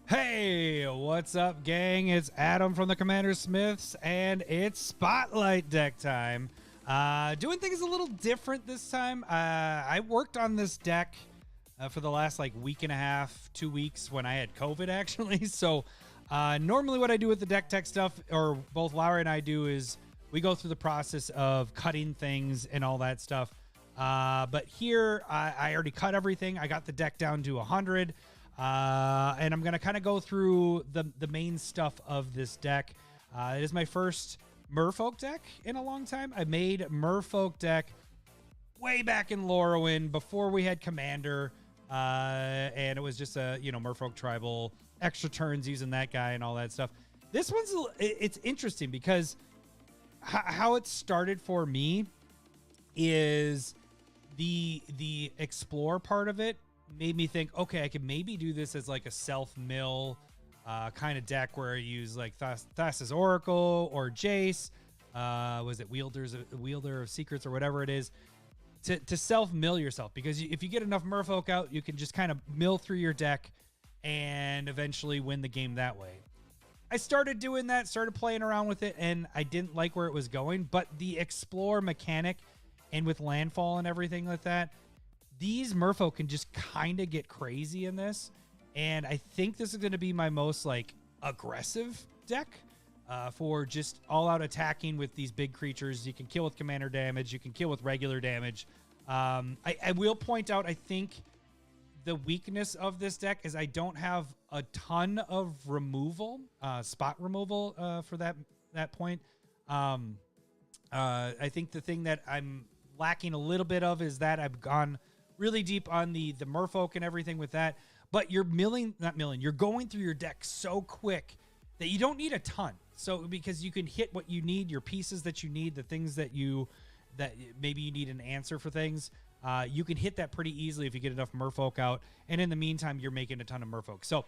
Hey, what's up, gang? It's Adam from the CommanderSmiths, and it's Spotlight deck time. Doing things a little different this time. I worked on this deck for the last week and a half, 2 weeks when I had COVID, actually. So normally what I do with the deck tech stuff, or both Laura and I do, is we go through the process of cutting things and all that stuff. But here, I already cut everything. I got the deck down to 100. And I'm going to kind of go through the main stuff of this deck. It is my first Merfolk deck in a long time. I made Merfolk deck way back in Lorwyn before we had Commander. And it was just a, Merfolk tribal, extra turns using that guy and all that stuff. This one's, it's interesting because how it started for me is the explore part of it made me think, okay, I could maybe do this as like a self-mill kind of deck where I use like Thassa's Oracle or Jace, was it Wielder of Secrets or whatever it is, to self-mill yourself. Because if you get enough Merfolk out, you can just kind of mill through your deck and eventually win the game that way. I started doing that, started playing around with it, and I didn't like where it was going. But the explore mechanic, and with Landfall and everything like that, these Merfolk can just kind of get crazy in this. And I think this is going to be my most aggressive deck for just all out attacking with these big creatures. You can kill with commander damage. You can kill with regular damage. I will point out, I think the weakness of this deck is I don't have a ton of removal, spot removal for that point. I think the thing that I'm lacking a little bit of is that I've gone really deep on the Merfolk and everything with that, but you're you're going through your deck so quick that you don't need a ton. So because you can hit what you need, your pieces that you need, the things that maybe you need an answer for things, you can hit that pretty easily if you get enough Merfolk out. And in the meantime, you're making a ton of Merfolk. So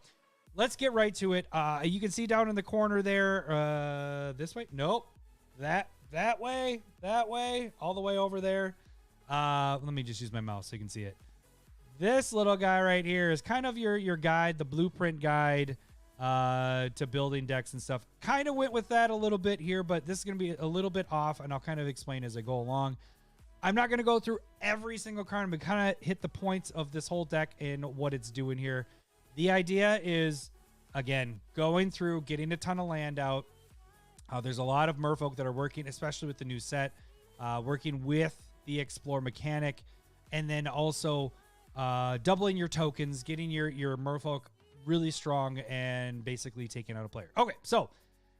let's get right to it. You can see down in the corner there, this way. Nope. That way, all the way over there. Let me just use my mouse so you can see it. This little guy right here is kind of your guide, the blueprint guide to building decks and stuff. Kind of went with that a little bit here, but this is going to be a little bit off, and I'll kind of explain as I go along. I'm not going to go through every single card, but kind of hit the points of this whole deck and what it's doing here. The idea is, again, going through, getting a ton of land out. There's a lot of Merfolk that are working, especially with the new set, working with the explore mechanic, and then also doubling your tokens, getting your Merfolk really strong, and basically taking out a player. Okay, so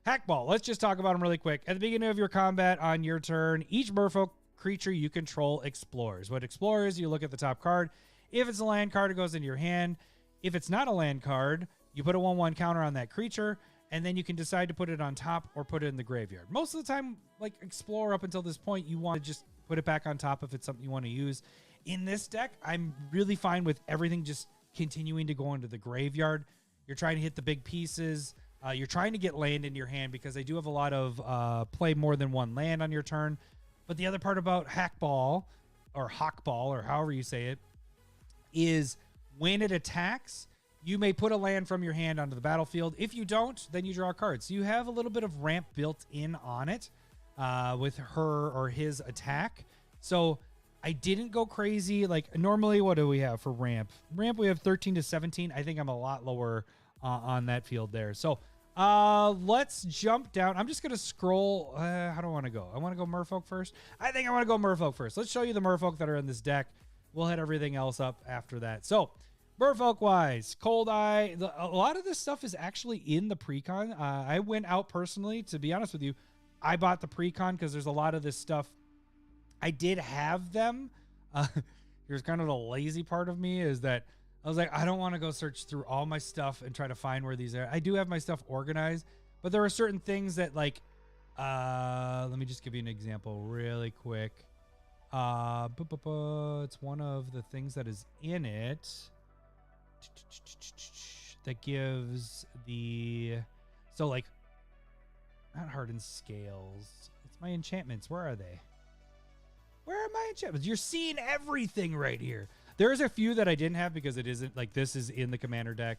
Hakbal, let's just talk about them really quick. At the beginning of your combat on your turn, each Merfolk creature you control explores. What explores, you look at the top card. If it's a land card, it goes into your hand. If it's not a land card, you put a 1/1 counter on that creature, and then you can decide to put it on top or put it in the graveyard. Most of the time, explore up until this point, you want to just put it back on top if it's something you want to use. In this deck, I'm really fine with everything just continuing to go into the graveyard. You're trying to hit the big pieces. You're trying to get land in your hand because they do have a lot of play more than one land on your turn. But the other part about Hakbal, or however you say it, is when it attacks, you may put a land from your hand onto the battlefield. If you don't, then you draw cards. So you have a little bit of ramp built in on it with her or his attack. So I didn't go crazy. Normally, what do we have for ramp? Ramp, we have 13 to 17. I think I'm a lot lower on that field there. So let's jump down. I'm just going to scroll. How do I want to go? I want to go Merfolk first. I think I want to go Merfolk first. Let's show you the Merfolk that are in this deck. We'll hit everything else up after that. So Merfolk wise, Cold Eye, a lot of this stuff is actually in the precon. I went out personally, to be honest with you. I bought the precon because there's a lot of this stuff. I did have them. Here's kind of the lazy part of me, is that I was like, I don't want to go search through all my stuff and try to find where these are. I do have my stuff organized, but there are certain things that let me just give you an example really quick. It's one of the things that is in it that gives not hardened scales. It's my enchantments. Where are they? Where are my enchantments? You're seeing everything right here. There's a few that I didn't have because it isn't this is in the commander deck.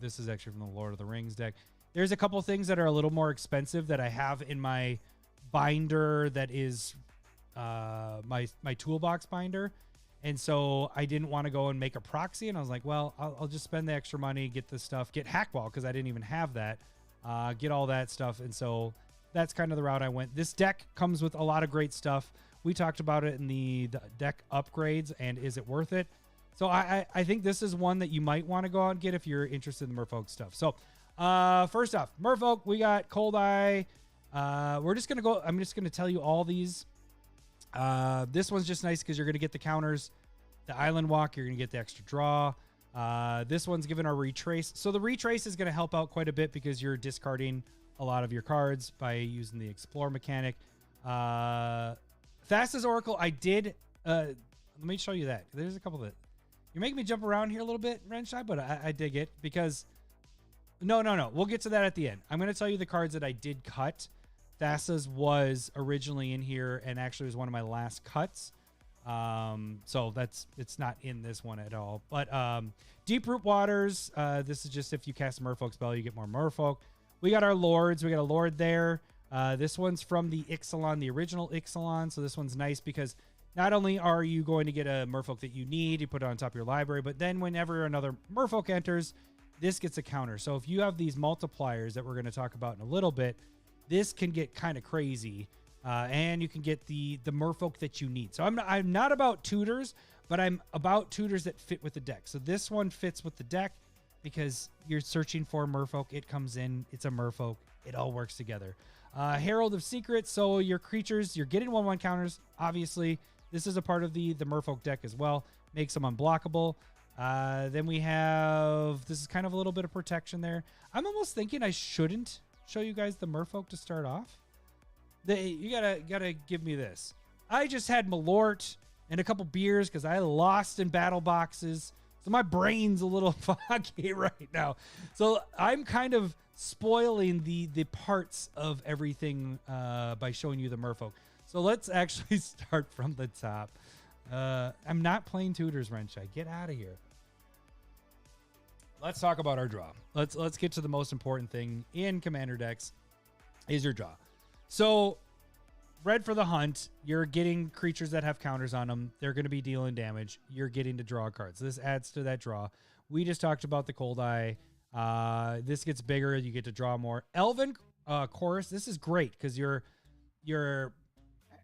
This is actually from the Lord of the Rings deck. There's a couple things that are a little more expensive that I have in my binder that is my toolbox binder. And so I didn't want to go and make a proxy. And I was like, well, I'll just spend the extra money, get this stuff, get Hakbal, because I didn't even have that. Get all that stuff. And so that's kind of the route I went. This deck comes with a lot of great stuff. We talked about it in the deck upgrades, and is it worth it? So I think this is one that you might want to go out and get if you're interested in the Merfolk stuff. So first off, Merfolk, we got Cold Eye. I'm just going to tell you all these. This one's just nice because you're going to get the counters, the Island Walk, you're going to get the extra draw. This one's given our Retrace. So the Retrace is going to help out quite a bit because you're discarding a lot of your cards by using the Explore mechanic. Thassa's Oracle, I did, let me show you that. There's a couple that, you're making me jump around here a little bit, Renshai, but I dig it because, no. We'll get to that at the end. I'm going to tell you the cards that I did cut. Thassa's was originally in here and actually was one of my last cuts. So it's not in this one at all. But Deep Root Waters, this is just if you cast a Merfolk spell, you get more Merfolk. We got our Lords. We got a Lord there. This one's from the Ixalan, the original Ixalan. So this one's nice because not only are you going to get a Merfolk that you need, you put it on top of your library, but then whenever another Merfolk enters, this gets a counter. So if you have these multipliers that we're going to talk about in a little bit, this can get kind of crazy, and you can get the Merfolk that you need. So I'm not about tutors, but I'm about tutors that fit with the deck. So this one fits with the deck because you're searching for Merfolk. It comes in. It's a Merfolk. It all works together. Herald of Secrets. So your creatures, you're getting 1/1 counters. Obviously, this is a part of the Merfolk deck as well. Makes them unblockable. Then we have, this is kind of a little bit of protection there. I'm almost thinking I shouldn't show you guys the Merfolk to start off. You gotta give me this. I just had Malort and a couple beers because I lost in battle boxes. So my brain's a little foggy right now. So I'm kind of spoiling the parts of everything by showing you the Merfolk. So let's actually start from the top. I'm not playing tutors, Renshai. Get out of here. Let's talk about our draw. Let's get to the most important thing in Commander decks is your draw. So red for the hunt, you're getting creatures that have counters on them. They're going to be dealing damage. You're getting to draw cards. This adds to that draw. We just talked about the Cold Eye. This gets bigger. You get to draw more. Elven Chorus. This is great because you're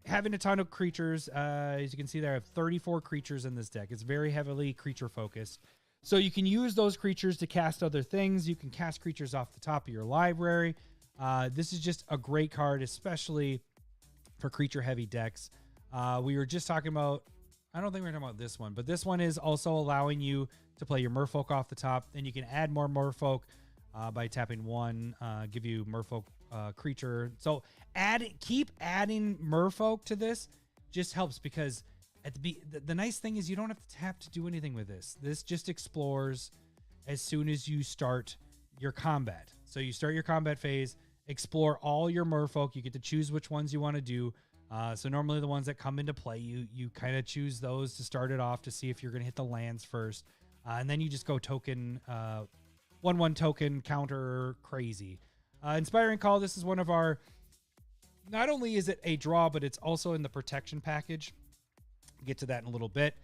having a ton of creatures. As you can see there, I have 34 creatures in this deck. It's very heavily creature focused. So you can use those creatures to cast other things. You can cast creatures off the top of your library. This is just a great card, especially for creature heavy decks. We were just talking about, I don't think we're talking about this one, but this one is also allowing you to play your Merfolk off the top. Then you can add more Merfolk by tapping one, give you Merfolk creature. So keep adding Merfolk to this just helps because at the nice thing is you don't have to tap to do anything with this. This just explores as soon as you start your combat. So you start your combat phase, explore all your Merfolk. You get to choose which ones you want to do. So normally the ones that come into play, you kind of choose those to start it off to see if you're going to hit the lands first. And then you just go token, 1/1 token counter crazy. Inspiring Call, this is one of our, not only is it a draw, but it's also in the protection package. Get to that in a little bit.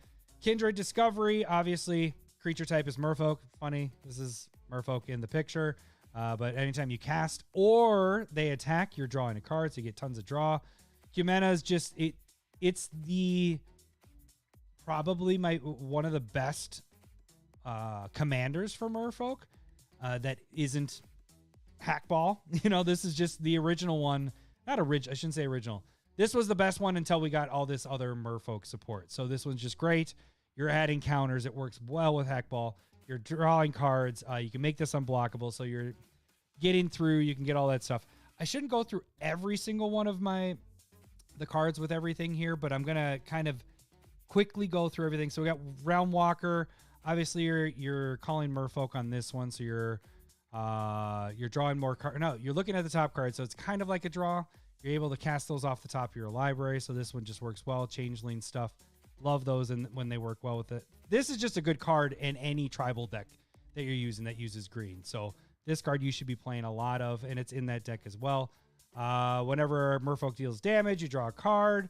Kindred Discovery, obviously, creature type is Merfolk. Funny, this is Merfolk in the picture. But anytime you cast or they attack, you're drawing a card, so you get tons of draw. Humana is just, it's probably one of the best commanders for Merfolk that isn't Hakbal. This is just the original one. Not original, I shouldn't say original. This was the best one until we got all this other Merfolk support. So this one's just great. You're adding counters. It works well with Hakbal. You're drawing cards. You can make this unblockable. So you're getting through. You can get all that stuff. I shouldn't go through every single one of the cards with everything here, but I'm going to kind of quickly go through everything. So we got Realm Walker. Obviously, you're calling Merfolk on this one. So you're drawing more cards. No, you're looking at the top card. So it's kind of like a draw. You're able to cast those off the top of your library. So this one just works well. Changeling stuff. Love those and when they work well with it. This is just a good card in any tribal deck that you're using that uses green. So this card you should be playing a lot of, and it's in that deck as well. Whenever Merfolk deals damage, you draw a card.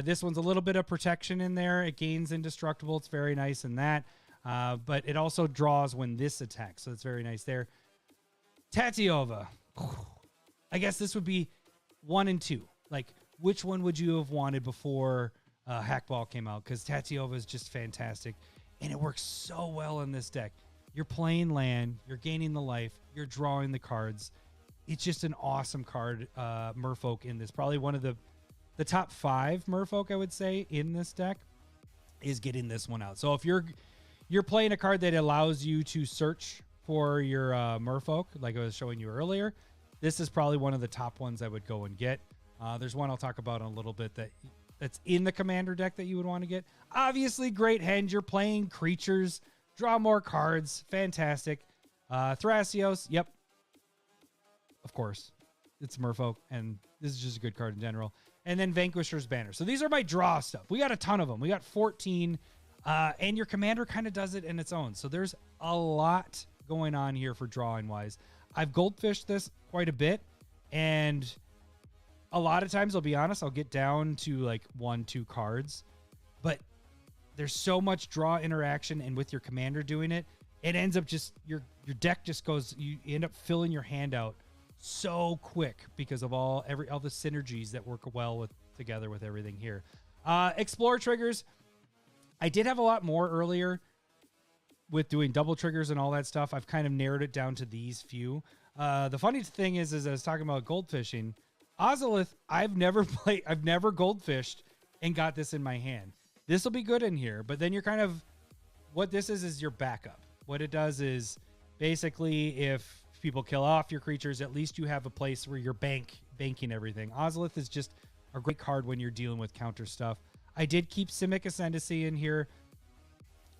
This one's a little bit of protection in there. It gains indestructible. It's very nice in that. But it also draws when this attacks, so it's very nice there. Tatiova. I guess this would be 1 and 2. Like, which one would you have wanted before Hakbal came out? Because Tatiova is just fantastic, and it works so well in this deck. You're playing land, you're gaining the life, you're drawing the cards. It's just an awesome card, Merfolk in this. Probably one of the top 5 Merfolk, I would say, in this deck is getting this one out. So if you're playing a card that allows you to search for your Merfolk, like I was showing you earlier, this is probably one of the top ones I would go and get. There's one I'll talk about in a little bit that's in the Commander deck that you would want to get. Obviously, Great Henge. You're playing creatures. Draw more cards. Fantastic. Thrasios. Yep. Of course. It's Merfolk, and this is just a good card in general. And then Vanquisher's Banner. So these are my draw stuff. We got a ton of them. We got 14. And your Commander kind of does it in its own. So there's a lot going on here for drawing-wise. I've goldfished this quite a bit, and a lot of times, I'll be honest, I'll get down to like 1-2 cards, but there's so much draw interaction, and with your Commander doing it, it ends up just your deck just goes. You end up filling your hand out so quick because of all the synergies that work well together with everything here. Explore triggers. I did have a lot more earlier with doing double triggers and all that stuff. I've kind of narrowed it down to these few. The funny thing is I was talking about goldfishing. Ozolith, I've never goldfished and got this in my hand. This will be good in here, but then you're kind of, what this is your backup. What it does is basically if people kill off your creatures, at least you have a place where you're banking everything. Ozolith is just a great card when you're dealing with counter stuff. I did keep Simic Ascendancy in here.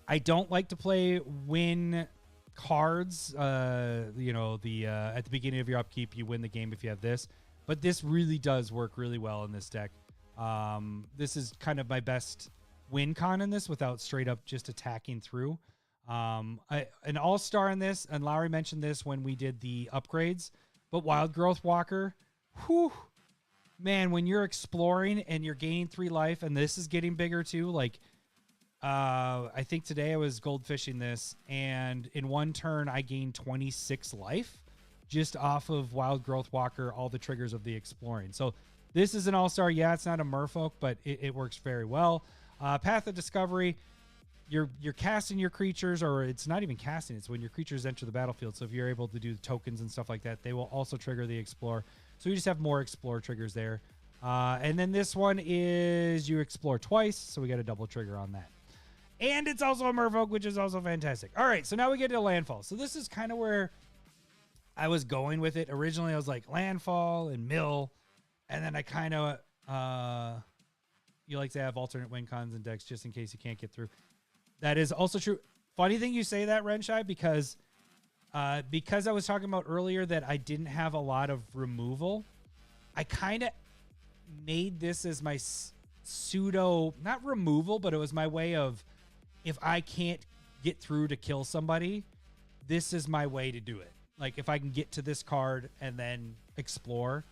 I don't like to play win cards. At the beginning of your upkeep, you win the game if you have this. But this really does work really well in this deck. This is kind of my best win con in this without straight up just attacking through. An all-star in this, and Lowry mentioned this when we did the upgrades, but Wild Growth Walker, whew, man, when you're exploring and you're gaining 3 life, and this is getting bigger too, like, I think today I was goldfishing this, and in one turn I gained 26 life just off of Wild Growth Walker, all the triggers of the exploring. So this is an all-star. Yeah, it's not a Merfolk, but it works very well. Path of Discovery, you're casting your creatures, or it's not even casting, it's when your creatures enter the battlefield. So if you're able to do tokens and stuff like that, they will also trigger the Explore. So you just have more Explore triggers there. And then this one is you explore twice, so we got a double trigger on that. And it's also a Merfolk, which is also fantastic. All right, so now we get to Landfall. So this is kind of where I was going with it. Originally, I was like Landfall and Mill, and then I kind of, you like to have alternate win cons and decks just in case you can't get through. That is also true. Funny thing you say that, Renshai, because I was talking about earlier that I didn't have a lot of removal. I kind of made this as my pseudo, not removal, but it was my way of, if I can't get through to kill somebody, this is my way to do it. Like, if I can get to this card and then explore,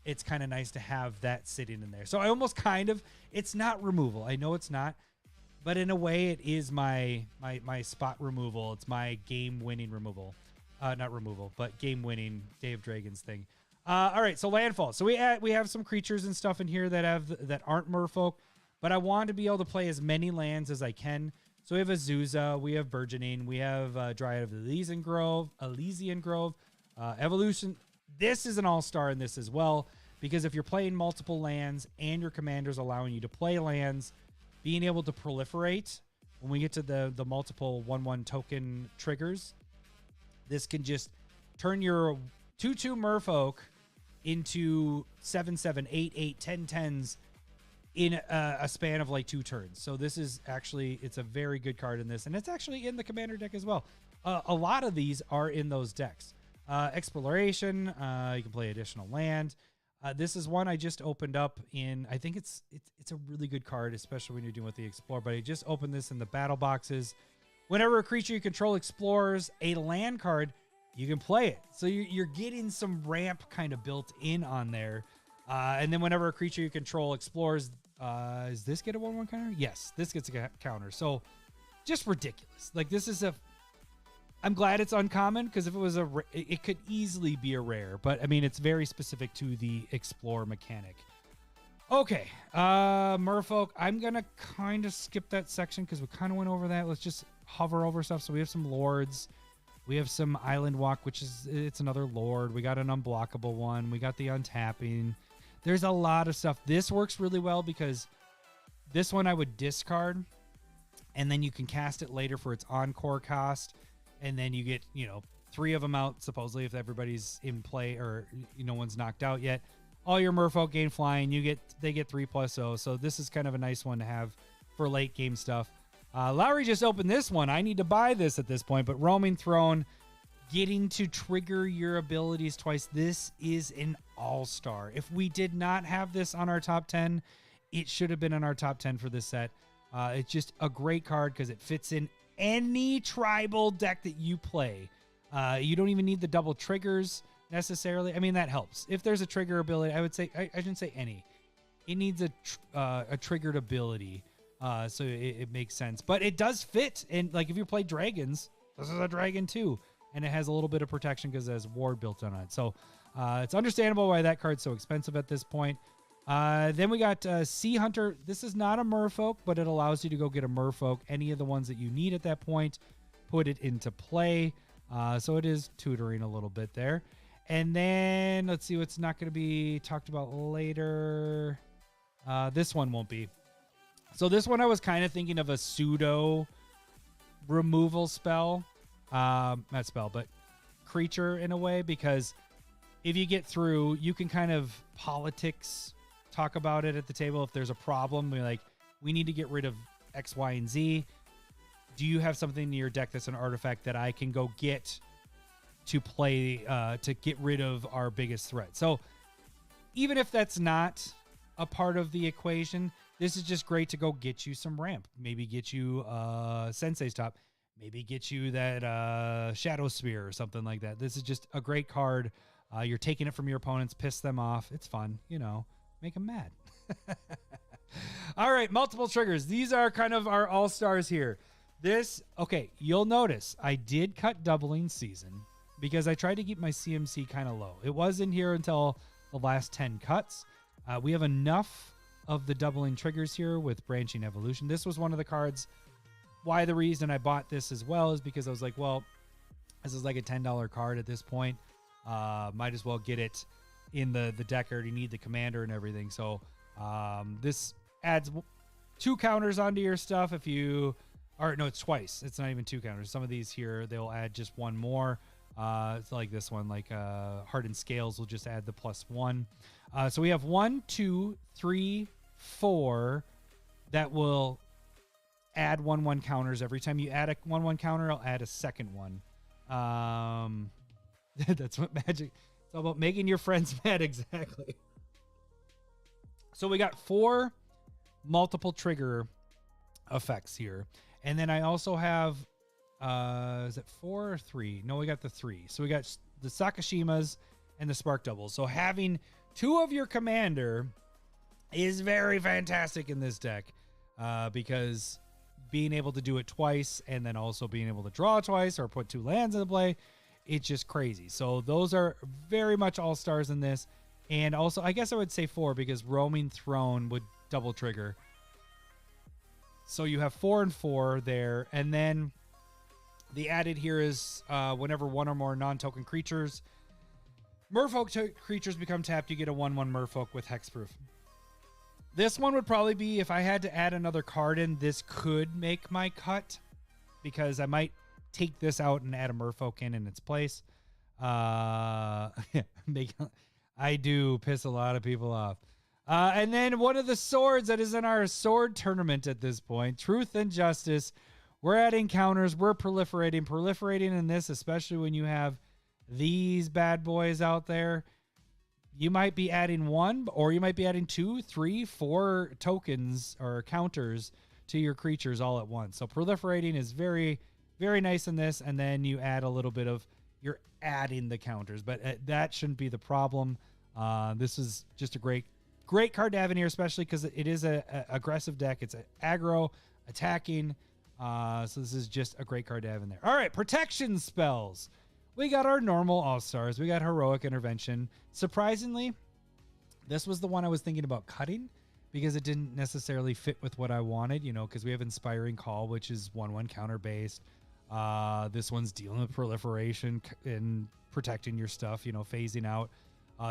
it's kind of nice to have that sitting in there. So I almost kind of, it's not removal. I know it's not, but in a way it is my spot removal. It's my game-winning removal. Not removal, but game-winning Day of Dragons thing. All right, so Landfall. So we have some creatures and stuff in here that aren't Merfolk, but I want to be able to play as many lands as I can. So we have Azusa, we have Burgeoning, we have Dryad of Elysian Grove, Evolution. This is an all-star in this as well, because if you're playing multiple lands and your commander's allowing you to play lands, being able to proliferate, when we get to the multiple 1/1 token triggers, this can just turn your 2/2 Merfolk into 7/7, 8/8, 10/10s in a span of like 2 turns. So this is actually, it's a very good card in this, and it's actually in the commander deck as well. A lot of these are in those decks. Exploration, you can play additional land. This is one I just opened up in, I think it's a really good card, especially when you're doing with the Explore, but I just opened this in the battle boxes Whenever a creature you control explores a land card, you can play it. So you're getting some ramp kind of built in on there. And then whenever a creature you control explores, does this get a 1/1 counter? Yes, this gets a counter. So just ridiculous. Like this is I'm glad it's uncommon, because if it was it could easily be a rare. But I mean, it's very specific to the explore mechanic. Okay, Merfolk. I'm gonna kind of skip that section because we kind of went over that. Let's just hover over stuff. So we have some lords. We have some Island Walk, which is, it's another lord. We got an unblockable one. We got the untapping. There's a lot of stuff. This works really well because this one I would discard, and then you can cast it later for its encore cost, and then you get, 3 of them out, supposedly, if everybody's in play or no one's knocked out yet. All your Merfolk gain flying. They get 3+0. So this is kind of a nice one to have for late game stuff. Lowry just opened this one. I need to buy this at this point, but Roaming Throne, getting to trigger your abilities twice. This is an all-star. If we did not have this on our top 10, it should have been in our top 10 for this set. It's just a great card because it fits in any tribal deck that you play. You don't even need the double triggers necessarily. I mean, that helps. If there's a trigger ability, I would say, I shouldn't say any. It needs a triggered ability. So it makes sense, but it does fit. And like, if you play dragons, this is a dragon too, and it has a little bit of protection because it has ward built on it. So it's understandable why that card's so expensive at this point. Then we got Sea Hunter. This is not a Merfolk, but it allows you to go get a Merfolk, any of the ones that you need at that point, put it into play. So it is tutoring a little bit there. And then let's see what's not going to be talked about later. This one won't be. So this one I was kind of thinking of a pseudo removal spell. Not spell, but creature in a way, because if you get through, you can kind of politics talk about it at the table. If there's a problem, we're like, we need to get rid of X, Y, and Z. Do you have something in your deck that's an artifact that I can go get to play to get rid of our biggest threat? So even if that's not a part of the equation, this is just great to go get you some ramp. Maybe get you Sensei's Top. Maybe get you that Shadow Spear or something like that. This is just a great card. You're taking it from your opponents, piss them off. It's fun, make them mad. All right, multiple triggers. These are kind of our all-stars here. Okay, you'll notice I did cut Doubling Season because I tried to keep my CMC kind of low. It was in here until the last 10 cuts. We have enough of the doubling triggers here with Branching Evolution. This was one of the cards. Why the reason I bought this as well is because I was like, well, this is like a $10 card at this point. Might as well get it in the deck. I already need the commander and everything. So this adds 2 counters onto your stuff if you... Or no, it's twice. It's not even 2 counters. Some of these here, they'll add just 1 more. It's like this one, like Hardened Scales will just add the +1. So we have 1, 2, 3, 4 that will add 1/1 counters. Every time you add a 1/1 counter, I'll add a second one. That's what Magic. It's all about making your friends mad. Exactly. So we got 4 multiple trigger effects here, and then I also have. Is it 4 or 3? No, we got the 3. So we got the Sakashimas and the Spark Doubles. So having 2 of your commander is very fantastic in this deck, because being able to do it twice and then also being able to draw twice or put 2 lands into play, it's just crazy. So those are very much all stars in this. And also, I guess I would say 4 because Roaming Throne would double trigger. So you have 4 and 4 there. And then the added here is whenever 1 or more non-token creatures, Merfolk creatures become tapped, you get a 1/1 Merfolk with Hexproof. This one would probably be, if I had to add another card in, this could make my cut, because I might take this out and add a Merfolk in its place. I do piss a lot of people off. And then one of the swords that is in our sword tournament at this point, Truth and Justice. We're adding counters. We're proliferating. Proliferating in this, especially when you have these bad boys out there. You might be adding 1, or you might be adding 2, 3, 4 tokens or counters to your creatures all at once. So proliferating is very, Very nice in this. And then you add a little bit of, you're adding the counters, but that shouldn't be the problem. This is just a great card to have in here, especially because it is a aggressive deck. It's a aggro, attacking. So this is just a great card to have in there. All right, protection spells. We got our normal all-stars. We got heroic intervention. Surprisingly, this was the one I was thinking about cutting because it didn't necessarily fit with what I wanted, you know, because we have inspiring call, which is 1/1 counter based. This one's dealing with proliferation and protecting your stuff, you know, phasing out.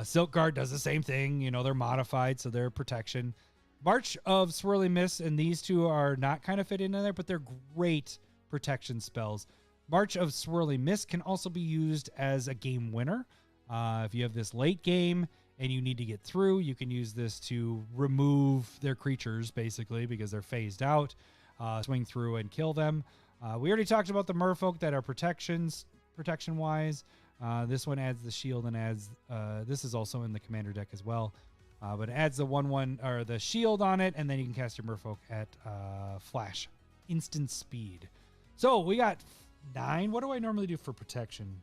Silk Guard does the same thing. You know, they're modified, so they're protection. March of Swirling Mist, and these two are not kind of fit in there, but they're great protection spells. March of Swirling Mist can also be used as a game winner. If you have this late game and you need to get through, you can use this to remove their creatures, basically, because they're phased out, swing through and kill them. We already talked about the merfolk that are protection-wise. This one adds the shield and adds, this is also in the commander deck as well, but it adds the 1/1 or the shield on it, and then you can cast your merfolk at flash, instant speed. So we got 9. What do I normally do for protection?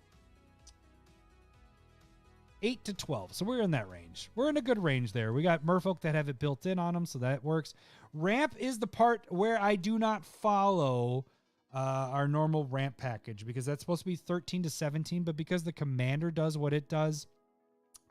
8 to 12. So we're in that range. We're in a good range there. We got merfolk that have it built in on them, so that works. Ramp is the part where I do not follow our normal ramp package because that's supposed to be 13 to 17, but because the commander does what it does,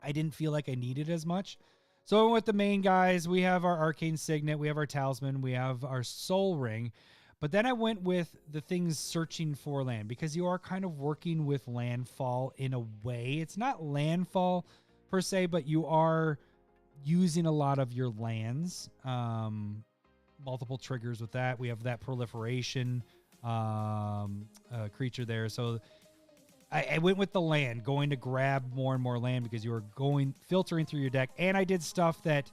I didn't feel like I needed as much. So with the main guys, we have our Arcane Signet, we have our Talisman, we have our Soul Ring, but then I went with the things searching for land because you are kind of working with Landfall in a way. It's not Landfall per se, but you are using a lot of your lands. Multiple triggers with that. We have that proliferation creature there. So I went with the land, going to grab more and more land because you are filtering through your deck. And I did stuff that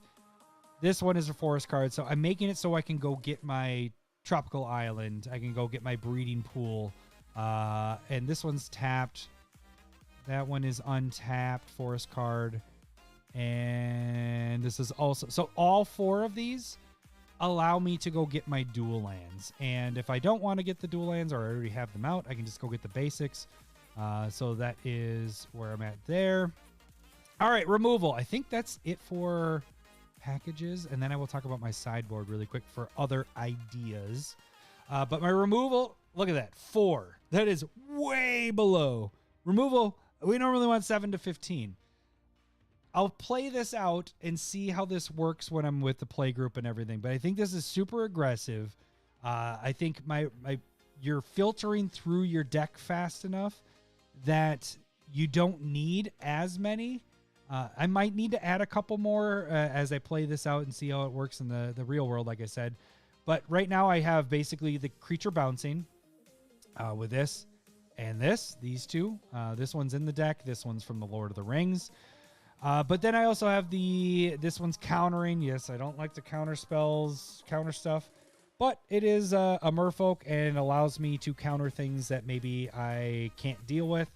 this one is a forest card. So I'm making it so I can go get my tropical island. I can go get my breeding pool. And this one's tapped. That one is untapped, forest card. And this is also, so all 4 of these allow me to go get my dual lands. And if I don't want to get the dual lands or I already have them out, I can just go get the basics. So that is where I'm at there. All right, removal. I think that's it for packages. And then I will talk about my sideboard really quick for other ideas. But my removal, look at that, 4. That is way below. Removal, we normally want 7 to 15. I'll play this out and see how this works when I'm with the play group and everything. But I think this is super aggressive. I think you're filtering through your deck fast enough that you don't need as many. I might need to add a couple more as I play this out and see how it works in the real world, like I said. But right now I have basically the creature bouncing with this and these two. This one's in the deck. This one's from the Lord of the Rings. But then I also have this one's countering. Yes, I don't like the counter spells, counter stuff, but it is a merfolk and allows me to counter things that maybe I can't deal with.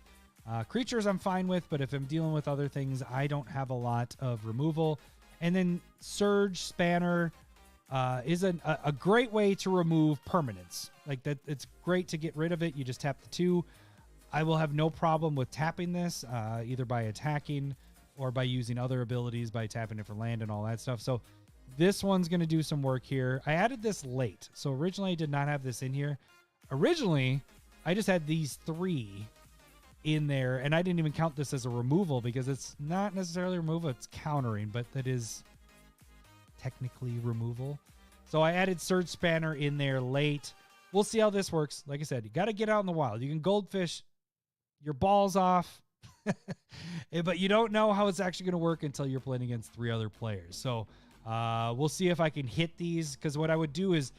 Creatures I'm fine with, but if I'm dealing with other things, I don't have a lot of removal. And then Surge Spanner is a great way to remove permanents. Like that, it's great to get rid of it. You just tap the 2. I will have no problem with tapping this, either by attacking or by using other abilities, by tapping it for land and all that stuff. So this one's going to do some work here. I added this late. So originally I did not have this in here. Originally, I just had these 3 in there, and I didn't even count this as a removal because it's not necessarily removal, it's countering, but that is technically removal. So I added Surge Spanner in there late. We'll see how this works. Like I said, you got to get out in the wild. You can goldfish your balls off, but you don't know how it's actually going to work until you're playing against 3 other players. So we'll see if I can hit these, because what I would do is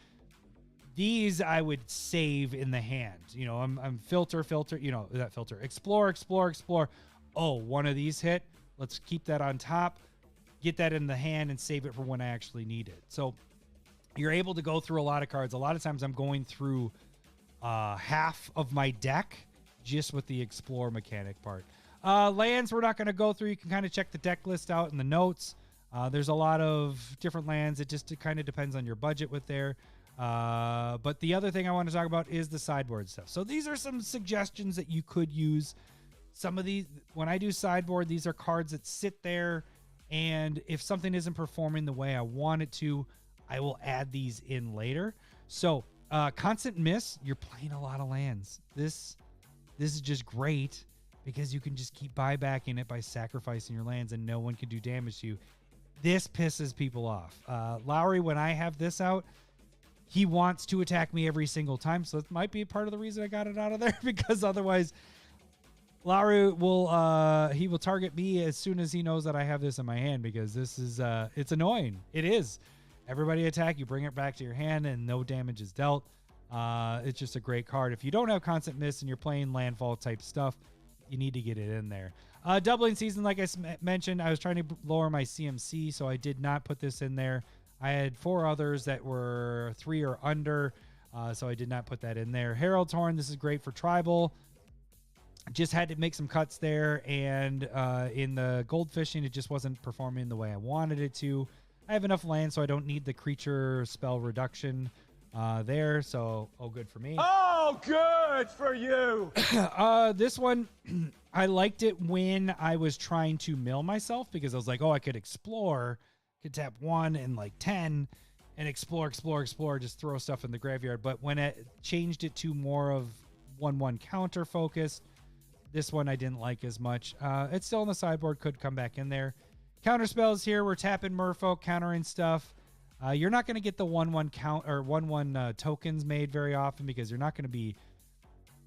these I would save in the hand. You know, I'm filter, you know, that filter, explore. Oh, one of these hit. Let's keep that on top, get that in the hand and save it for when I actually need it. So you're able to go through a lot of cards. A lot of times I'm going through half of my deck just with the explore mechanic part. Lands we're not going to go through. You can kind of check the deck list out in the notes. There's a lot of different lands. It just kind of depends on your budget with there. But the other thing I want to talk about is the sideboard stuff. So these are some suggestions that you could use. Some of these, when I do sideboard, these are cards that sit there, and if something isn't performing the way I want it to, I will add these in later. So constant miss, you're playing a lot of lands. This is just great because you can just keep buybacking it by sacrificing your lands and no one can do damage to you. This pisses people off. Lowry, when I have this out, he wants to attack me every single time. So it might be part of the reason I got it out of there, because otherwise Lowry will he will target me as soon as he knows that I have this in my hand, because this is it's annoying. It is. Everybody attack, you bring it back to your hand and no damage is dealt. It's just a great card. If you don't have constant miss and you're playing landfall type stuff, you need to get it in there. Doubling season, like I mentioned, I was trying to lower my CMC, so I did not put this in there. I had 4 others that were 3 or under, so I did not put that in there. Herald's Horn, this is great for tribal. Just had to make some cuts there, and in the Goldfishing, it just wasn't performing the way I wanted it to. I have enough land, so I don't need the creature spell reduction there, so good for me. Oh, good for you! This one, I liked it when I was trying to mill myself, because I was like, oh, I could explore, could tap 1 and like 10 and explore, just throw stuff in the graveyard. But when it changed it to more of 1/1 counter focus, this one I didn't like as much. It's still on the sideboard, could come back in there. Counter spells here, we're tapping Merfolk, countering stuff. You're not going to get the 1/1 count or 1/1 tokens made very often, because you're not going to be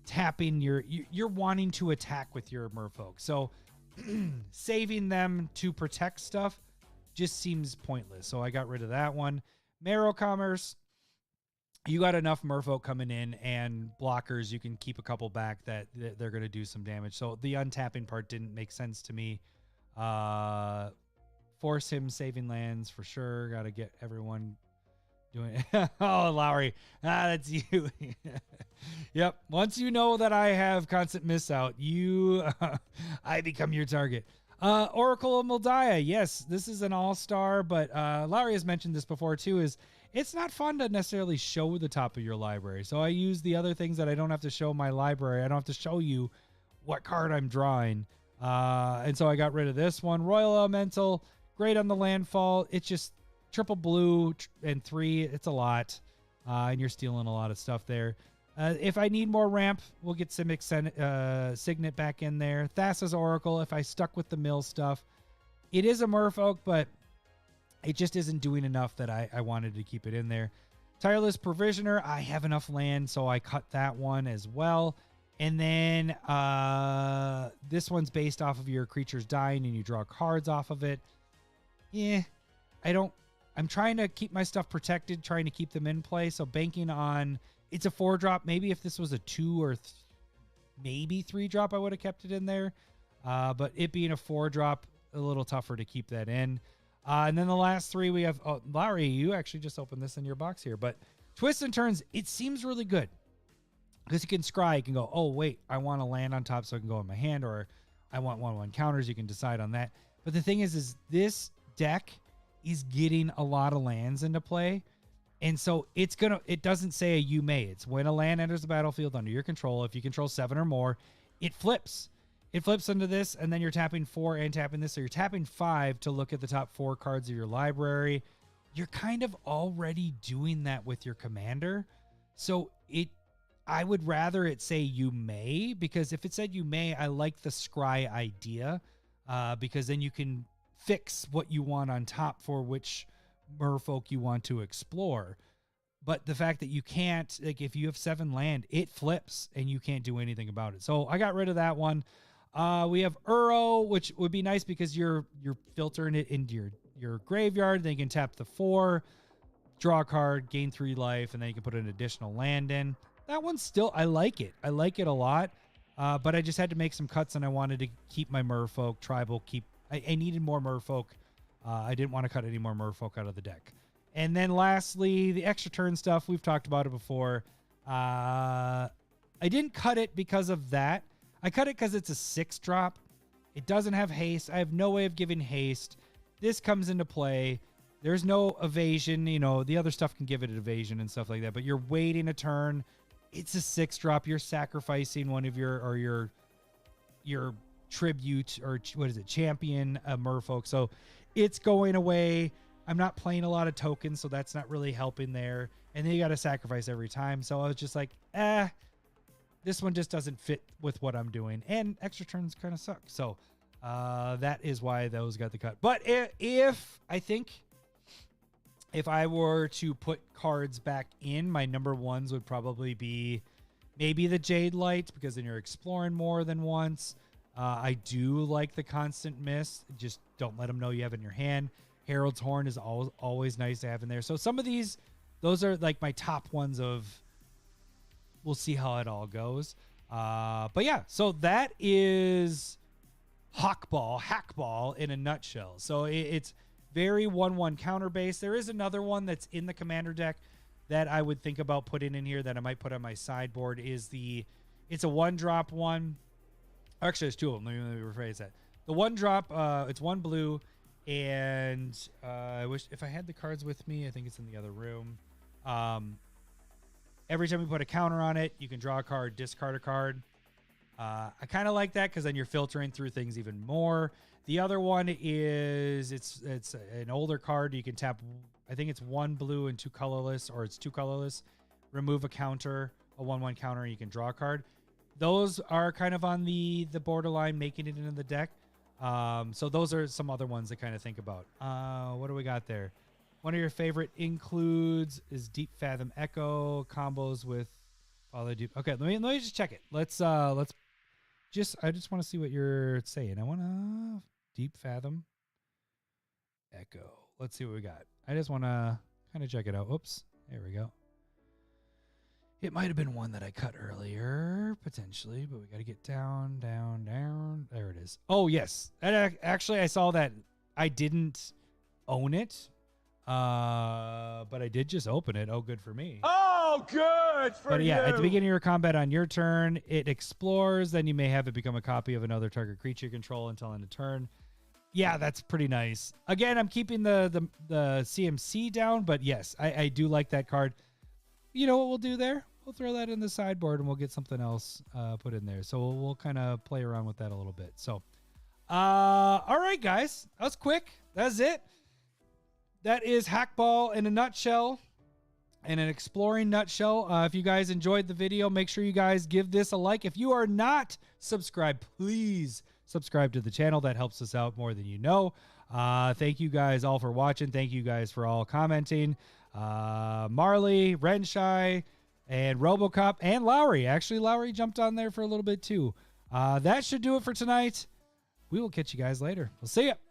tapping you're wanting to attack with your Merfolk. So saving them to protect stuff just seems pointless. So I got rid of that one. Marrow Commerce, you got enough Merfolk coming in and blockers. You can keep a couple back that they're going to do some damage. So the untapping part didn't make sense to me. Force him saving lands for sure. Got to get everyone doing it. Oh, Lowry. That's you. Yep. Once you know that I have constant miss out, I become your target. Oracle of Moldiah. Yes, this is an all-star, but Lowry has mentioned this before too, is it's not fun to necessarily show the top of your library. So I use the other things that I don't have to show my library. I don't have to show you what card I'm drawing. And so I got rid of this one. Royal Elemental, great on the landfall. It's just triple blue and 3. It's a lot. And you're stealing a lot of stuff there. If I need more ramp, we'll get Simic Signet back in there. Thassa's Oracle, if I stuck with the mill stuff. It is a Merfolk, but it just isn't doing enough that I wanted to keep it in there. Tireless Provisioner, I have enough land, so I cut that one as well. And then this one's based off of your creatures dying and you draw cards off of it. Yeah, I'm trying to keep my stuff protected, trying to keep them in play. So banking on, it's a 4-drop. Maybe if this was a 2 or maybe 3-drop, I would have kept it in there. But it being a 4-drop, a little tougher to keep that in. And then the last 3 we have, Lowry, you actually just opened this in your box here. But Twists and Turns, it seems really good. Because you can scry, you can go, oh, wait, I want to land on top so I can go in my hand, or I want 1/1 counters. You can decide on that. But the thing is this deck is getting a lot of lands into play. And so it doesn't say a you may. It's when a land enters the battlefield under your control. If you control 7 or more, it flips. It flips into this, and then you're tapping 4 and tapping this. So you're tapping 5 to look at the top 4 cards of your library. You're kind of already doing that with your commander. So I would rather it say you may, because if it said you may, I like the scry idea, because then you can fix what you want on top for which Merfolk you want to explore. But the fact that you can't, like if you have 7 land, it flips and you can't do anything about it. So I got rid of that one. We have Uro, which would be nice because you're filtering it into your graveyard. Then you can tap the 4, draw a card, gain 3 life, and then you can put an additional land in. That one's still, I like it. I like it a lot. But I just had to make some cuts, and I wanted to keep my Merfolk tribal. I needed more Merfolk. I didn't want to cut any more Merfolk out of the deck. And then lastly, the extra turn stuff. We've talked about it before. I didn't cut it because of that. I cut it because it's a 6-drop. It doesn't have haste. I have no way of giving haste. This comes into play. There's no evasion. You know, the other stuff can give it an evasion and stuff like that, but you're waiting a turn. It's a 6-drop. You're sacrificing one of your tribute, or what is it, champion merfolk. So it's going away. I'm not playing a lot of tokens, so that's not really helping there. And then you got to sacrifice every time. So I was just like, this one just doesn't fit with what I'm doing. And extra turns kind of suck. So that is why those got the cut. But if I were to put cards back in, my number ones would probably be maybe the Jade Light, because then you're exploring more than once. I do like the Constant Miss. Just don't let them know you have it in your hand. Herald's Horn is always nice to have in there. So some of these, those are like my top ones of, we'll see how it all goes. But yeah, so that is Hakbal in a nutshell. So it's very 1/1 counter based. There is another one that's in the commander deck that I would think about putting in here that I might put on my sideboard. It's a 1-drop one. Actually, there's 2 of them. Let me rephrase that. The 1-drop, it's 1 blue, and I wish if I had the cards with me. I think it's in the other room. Every time you put a counter on it, you can draw a card, discard a card. I kind of like that because then you're filtering through things even more. The other one is it's an older card. You can tap, I think it's 1 blue and 2 colorless, or it's 2 colorless. Remove a counter, a 1/1 counter, and you can draw a card. Those are kind of on the borderline, making it into the deck. So those are some other ones to kind of think about. What do we got there? One of your favorite includes is Deep Fathom Echo combos with Follow Deep. Okay, let me just check it. I just want to see what you're saying. I want to Deep Fathom Echo. Let's see what we got. I just want to kind of check it out. Oops, there we go. It might have been one that I cut earlier, potentially, but we got to get down. There it is. Oh, yes. Actually, I saw that. I didn't own it, but I did just open it. Oh, good for me. Oh, good for you. But yeah, at the beginning of your combat on your turn, it explores. Then you may have it become a copy of another target creature you control until end of turn. Yeah, that's pretty nice. Again, I'm keeping the CMC down, but yes, I do like that card. You know what we'll do there? We'll throw that in the sideboard and we'll get something else put in there. So we'll kind of play around with that a little bit. So, all right, guys. That was quick. That's it. That is Hakbal in a nutshell, and an exploring nutshell. If you guys enjoyed the video, make sure you guys give this a like. If you are not subscribed, please subscribe to the channel. That helps us out more than you know. Thank you guys all for watching. Thank you guys for all commenting. Marley, Renshai, and Robocop, and Lowry. Actually, Lowry jumped on there for a little bit too. That should do it for tonight. We will catch you guys later. We'll see ya.